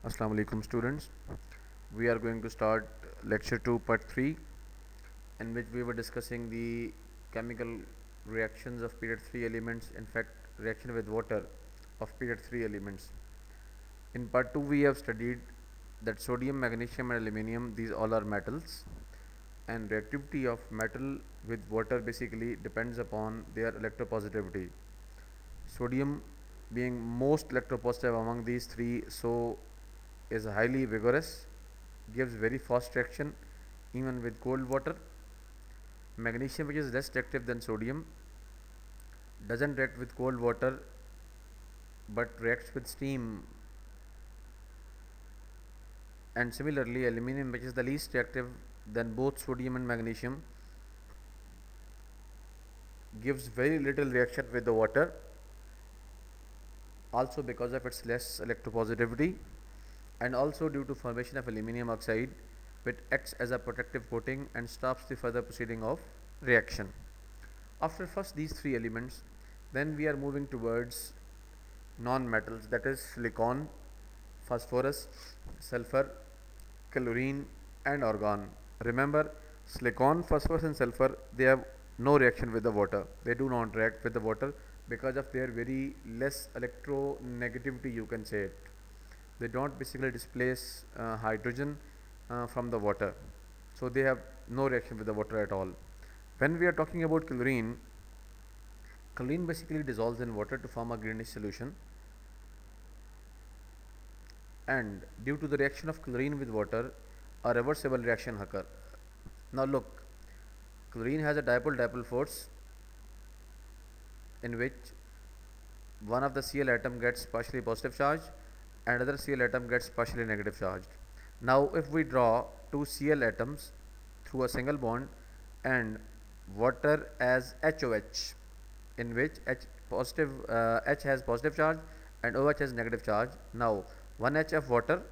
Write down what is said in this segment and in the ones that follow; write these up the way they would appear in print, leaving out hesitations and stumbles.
Assalamu alaikum students. We are going to start lecture 2 part 3 in which we were discussing the chemical reactions of period 3 elements, in fact reaction with water of period 3 elements. In part 2 we have studied that sodium, magnesium and aluminium, these all are metals, and reactivity of metal with water basically depends upon their electropositivity. Sodium being most electropositive among these three, so is highly vigorous, gives very fast reaction even with cold water. Magnesium, which is less reactive than sodium, doesn't react with cold water but reacts with steam. And similarly, aluminum, which is the least reactive than both sodium and magnesium, gives very little reaction with the water, also because of its less electropositivity, and also due to formation of aluminium oxide, which acts as a protective coating and stops the further proceeding of reaction. After first these three elements, then we are moving towards non-metals, that is silicon, phosphorus, sulfur, chlorine and argon. Remember, silicon, phosphorus and sulfur, they have no reaction with the water. They do not react with the water because of their very less electronegativity, you can say it. They don't basically displace hydrogen from the water, so they have no reaction with the water at all. When we are talking about chlorine, chlorine basically dissolves in water to form a greenish solution, and due to the reaction of chlorine with water, a reversible reaction occur. Now look, chlorine has a dipole-dipole force in which one of the Cl atom gets partially positive charge and other Cl atom gets partially negative charged. Now if we draw two Cl atoms through a single bond and water as HOH, in which H has positive charge and OH has negative charge. Now 1 H of water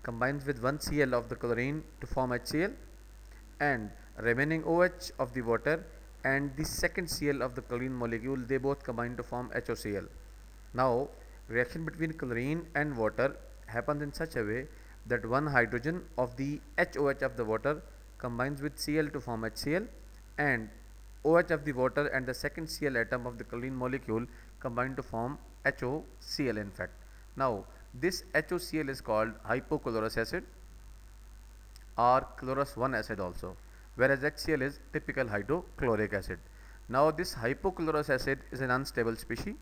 combines with 1 Cl of the chlorine to form HCl, and remaining OH of the water and the second Cl of the chlorine molecule, they both combine to form HOCl. Now reaction between chlorine and water happens in such a way that one hydrogen of the HOH of the water combines with Cl to form HCl, and OH of the water and the second Cl atom of the chlorine molecule combine to form HOCl in fact. Now this HOCl is called hypochlorous acid or chlorous 1 acid also, whereas HCl is typical hydrochloric acid. Now this hypochlorous acid is an unstable species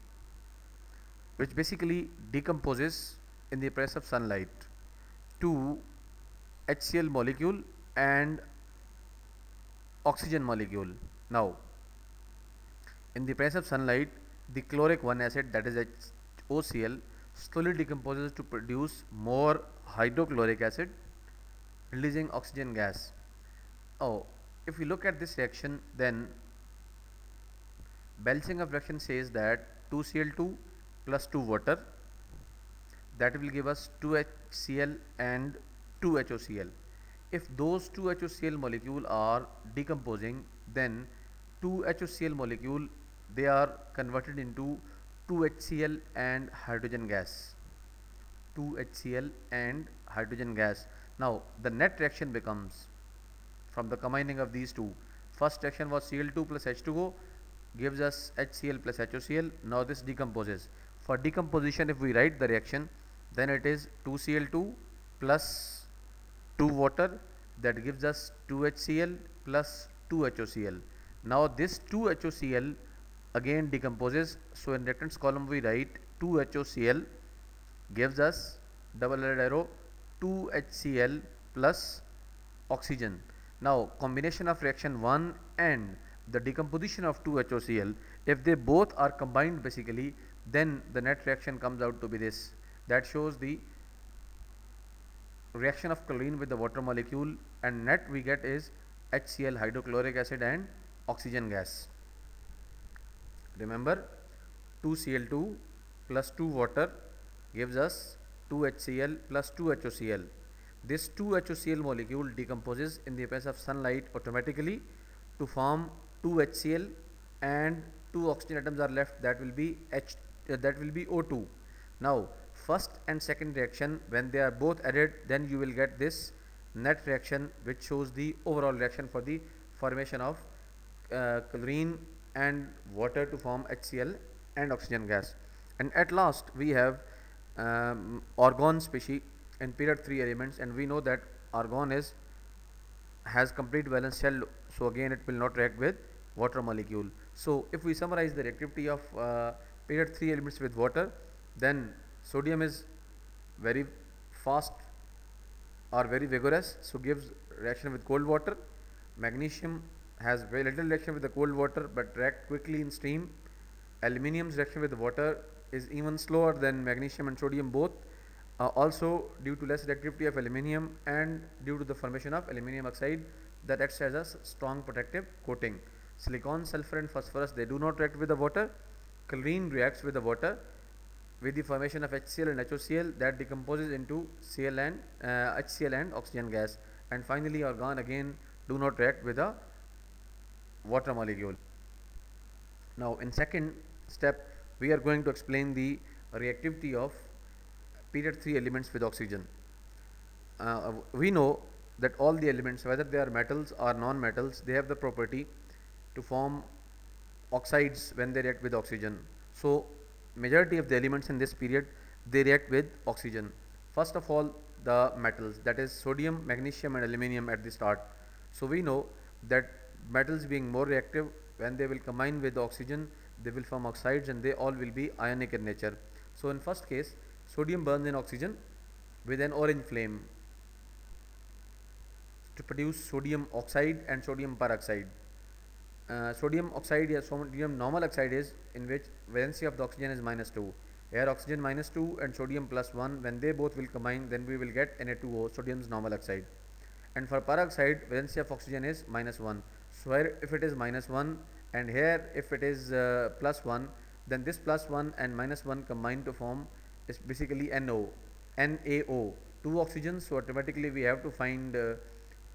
which basically decomposes in the presence of sunlight to HCl molecule and oxygen molecule. Now in the presence of sunlight, the chloric 1 acid, that is HOCl, slowly decomposes to produce more hydrochloric acid, releasing oxygen gas. Oh, if we look at this reaction, then Belching reaction says that 2Cl2 plus 2 water, that will give us 2HCl and 2HOCl. If those 2HOCl molecule are decomposing, then 2HOCl molecule, they are converted into 2HCl and hydrogen gas. 2HCl and hydrogen gas. Now the net reaction becomes from the combining of these two. First reaction was Cl2 plus H2O gives us HCl plus HOCl. Now this decomposes. For decomposition, if we write the reaction, then it is 2Cl2 plus 2 water, that gives us 2HCl plus 2HOCl. Now this 2HOCl again decomposes, so in reactants column we write 2HOCl gives us double arrow 2HCl plus oxygen. Now combination of reaction 1 and the decomposition of 2HOCl, if they both are combined basically, then the net reaction comes out to be this. That shows the reaction of chlorine with the water molecule, and net we get is HCl, hydrochloric acid and oxygen gas. Remember, 2Cl2 plus 2 water gives us 2HCl plus 2HOCl. This 2HOCl molecule decomposes in the presence of sunlight automatically to form 2HCl, and two oxygen atoms are left, that will be O2. Now first and second reaction, when they are both added, then you will get this net reaction, which shows the overall reaction for the formation of chlorine and water to form HCl and oxygen gas. And at last we have argon species in period 3 elements, and we know that argon has complete valence shell, so again it will not react with water molecule. So if we summarize the reactivity of period 3 elements with water, then sodium is very fast or very vigorous, so gives reaction with cold water. Magnesium has very little reaction with the cold water but react quickly in steam. Aluminium's reaction with water is even slower than magnesium and sodium both, also due to less reactivity of aluminium and due to the formation of aluminium oxide that acts as a strong protective coating. Silicon, sulfur and phosphorus, they do not react with the water. Chlorine reacts with the water with the formation of HCl and HOCl that decomposes into Cl and HCl and oxygen gas. And finally argon again do not react with a water molecule. Now in second step we are going to explain the reactivity of period 3 elements with oxygen. We know that all the elements, whether they are metals or non-metals, they have the property to form oxides when they react with oxygen. So majority of the elements in this period, they react with oxygen. First of all, the metals, that is sodium, magnesium and aluminium at the start. So we know that metals being more reactive, when they will combine with oxygen, they will form oxides and they all will be ionic in nature. So in first case, sodium burns in oxygen with an orange flame to produce sodium oxide and sodium peroxide. Sodium oxide or sodium normal oxide is in which valency of the oxygen is -2. Here oxygen -2 and sodium +1, when they both will combine, then we will get Na2O, sodium's normal oxide. And for peroxide, valency of oxygen is -1. So here if it is -1 and here if it is +1, then this +1 and -1 combine to form is basically NaO, 2 oxygens. So automatically we have to find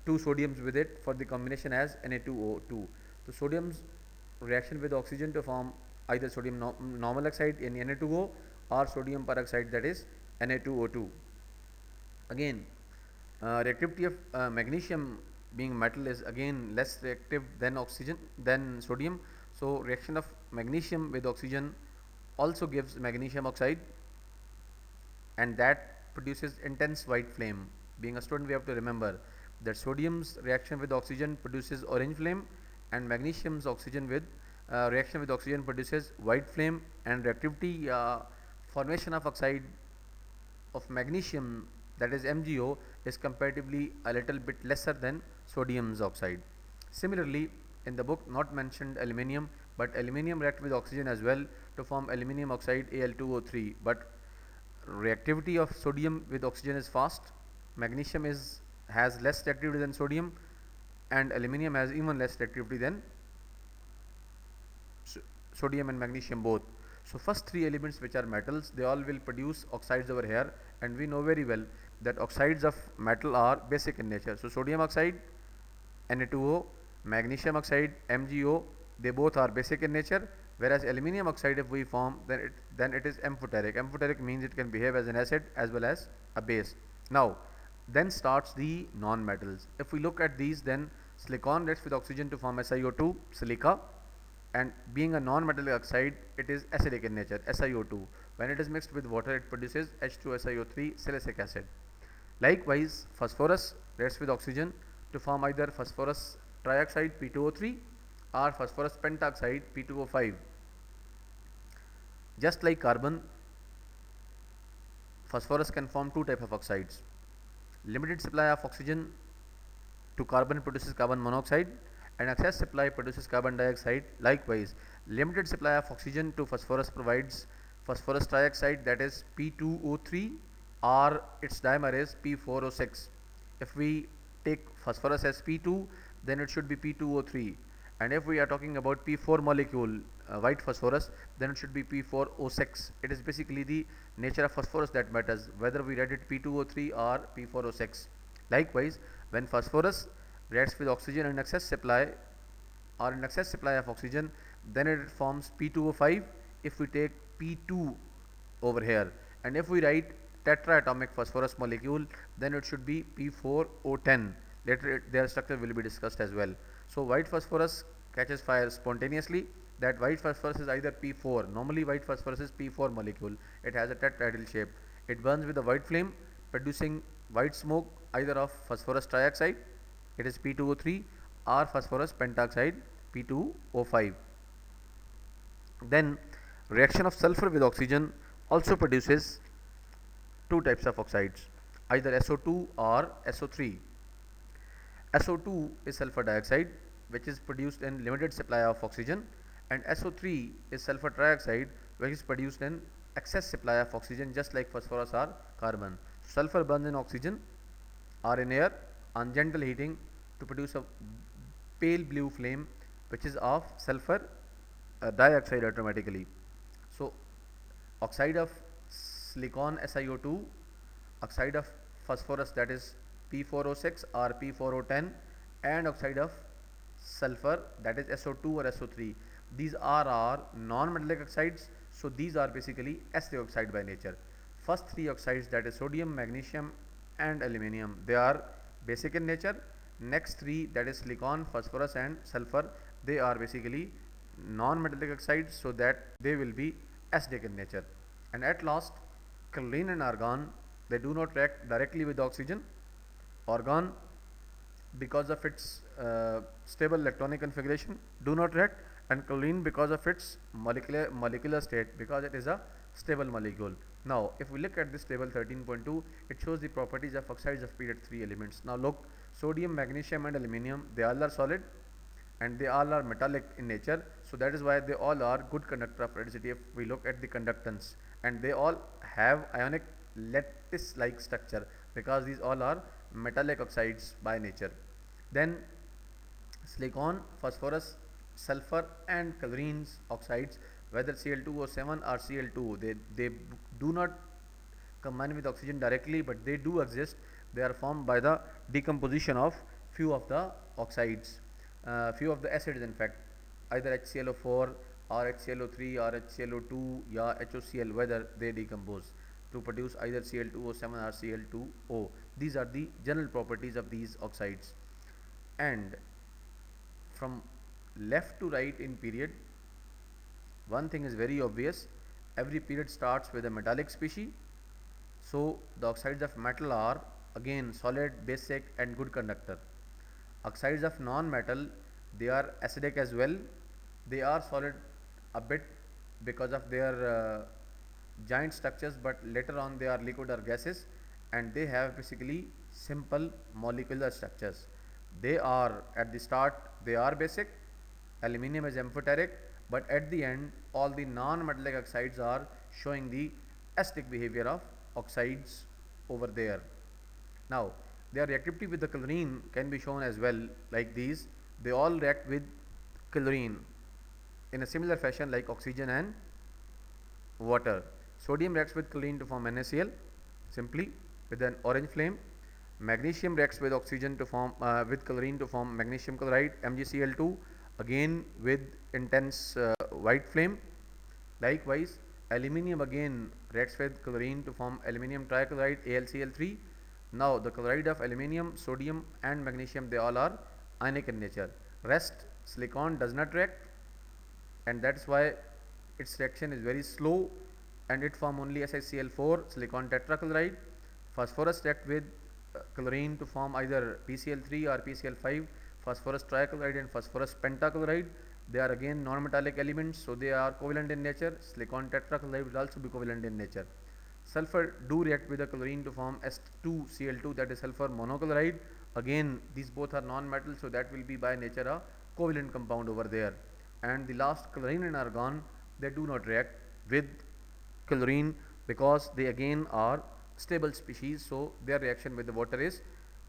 2 sodiums with it for the combination as Na2O2. So sodium's reaction with oxygen to form either sodium normal oxide in Na2O or sodium peroxide, that is Na2O2. Again, reactivity of magnesium being metal is again less reactive than oxygen than sodium. So reaction of magnesium with oxygen also gives magnesium oxide, and that produces intense white flame. Being a student, we have to remember that sodium's reaction with oxygen produces orange flame, and magnesium's oxygen with reaction with oxygen produces white flame. And reactivity formation of oxide of magnesium, that is MgO, is comparatively a little bit lesser than sodium's oxide. Similarly, in the book not mentioned aluminium, but aluminium react with oxygen as well to form aluminium oxide Al2O3, but reactivity of sodium with oxygen is fast. Magnesium has less reactivity than sodium, and aluminium has even less reactivity than sodium and magnesium both. So first 3 elements which are metals, they all will produce oxides over here, and we know very well that oxides of metal are basic in nature. So sodium oxide, Na2O, magnesium oxide, MgO, they both are basic in nature, whereas aluminium oxide, if we form, then it is amphoteric. Amphoteric means it can behave as an acid as well as a base. Now then starts the non-metals. If we look at these, then silicon reacts with oxygen to form SiO2, silica, and being a non-metallic oxide, it is acidic in nature, SiO2. When it is mixed with water, it produces H2SiO3, silicic acid. Likewise, phosphorus reacts with oxygen to form either phosphorus trioxide P2O3 or phosphorus pentoxide P2O5. Just like carbon, phosphorus can form 2 types of oxides. Limited supply of oxygen to carbon produces carbon monoxide, and excess supply produces carbon dioxide. Likewise, limited supply of oxygen to phosphorus provides phosphorus trioxide, that is P2O3, or its dimer is P4O6. If we take phosphorus as P2, then it should be P2O3, and if we are talking about P4 molecule, white phosphorus, then it should be P4O6. It is basically the nature of phosphorus that matters, whether we write it P2O3 or P4O6. Likewise, when phosphorus reacts with oxygen in excess supply or in excess supply of oxygen, then it forms P2O5. If we take P2 over here, And if we write tetraatomic phosphorus molecule, then it should be P4O10. Later their structure will be discussed as well. So white phosphorus catches fire spontaneously. That white phosphorus is either P4. Normally white phosphorus is P4 molecule. It has a tetrahedral shape. It burns with a white flame, producing white smoke either of phosphorus trioxide, it is P2O3, or phosphorus pentoxide, P2O5. Then reaction of sulfur with oxygen also produces two types of oxides, either SO2 or SO3. SO2 is sulfur dioxide, which is produced in limited supply of oxygen, and SO3 is sulfur trioxide, which is produced in excess supply of oxygen, just like phosphorus or carbon. Sulfur burns in oxygen or in air on gentle heating to produce a pale blue flame, which is of sulfur dioxide automatically. So oxide of silicon SiO2, oxide of phosphorus, that is P4O6 or P4O10, and oxide of sulfur, that is SO2 or SO3. These are our non-metallic oxides, so these are basically acidic oxide by nature. First three oxides, that is sodium, magnesium and aluminium, they are basic in nature. Next three, that is silicon, phosphorus and sulfur, they are basically non-metallic oxides, so that they will be acidic in nature. And at last, chlorine and argon, they do not react directly with oxygen. Argon, because of its stable electronic configuration, do not react, and chlorine because of its molecular state, because it is a stable molecule. Now if we look at this table 13.2, it shows the properties of oxides of period 3 elements. Now look, sodium, magnesium and aluminium, they all are solid and they all are metallic in nature, so that is why they all are good conductor of electricity. If we look at the conductance, and they all have ionic lattice like structure, because these all are metallic oxides by nature. Then silicon, phosphorus, sulfur and chlorines oxides, whether Cl2O7 or Cl2, they do not combine with oxygen directly, but they do exist. They are formed by the decomposition of few of the oxides, few of the acids in fact, either HClO4 or HClO3 or HClO2 or HOCl, whether they decompose to produce either Cl2O7 or Cl2O. These are the general properties of these oxides. And from left to right in period, one thing is very obvious: every period starts with a metallic species. So the oxides of metal are again solid, basic and good conductor. Oxides of non-metal, they are acidic as well. They are solid a bit because of their giant structures, but later on they are liquid or gases, and they have basically simple molecular structures. They are at the start, they are basic, aluminium is amphoteric, but at the end all the non-metallic oxides are showing the acidic behavior of oxides over there. Now their reactivity with the chlorine can be shown as well, like these. They all react with chlorine in a similar fashion like oxygen and water. Sodium reacts with chlorine to form NaCl simply with an orange flame. Magnesium reacts with oxygen to form with chlorine to form magnesium chloride MgCl2, again with intense white flame. Likewise, aluminium again reacts with chlorine to form aluminium trichloride AlCl3. Now the chloride of aluminium, sodium and magnesium, they all are ionic in nature. Rest, silicon does not react, and that's why its reaction is very slow, and it form only SiCl4 silicon tetrachloride. Phosphorus react with chlorine to form either PCl3 or PCl5, phosphorus trichloride and phosphorus pentachloride. They are again non-metallic elements, so they are covalent in nature. Silicon tetrachloride will also be covalent in nature. Sulfur do react with the chlorine to form S2Cl2, that is sulfur monochloride. Again these both are non-metal, so that will be by nature a covalent compound over there. And the last, chlorine and argon, they do not react with chlorine because they again are stable species, so their reaction with the water is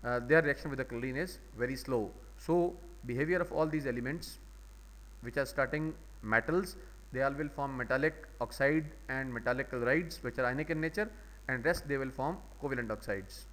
their reaction with the chlorine is very slow. So behavior of all these elements which are starting metals, they all will form metallic oxide and metallic chlorides which are ionic in nature, and rest they will form covalent oxides.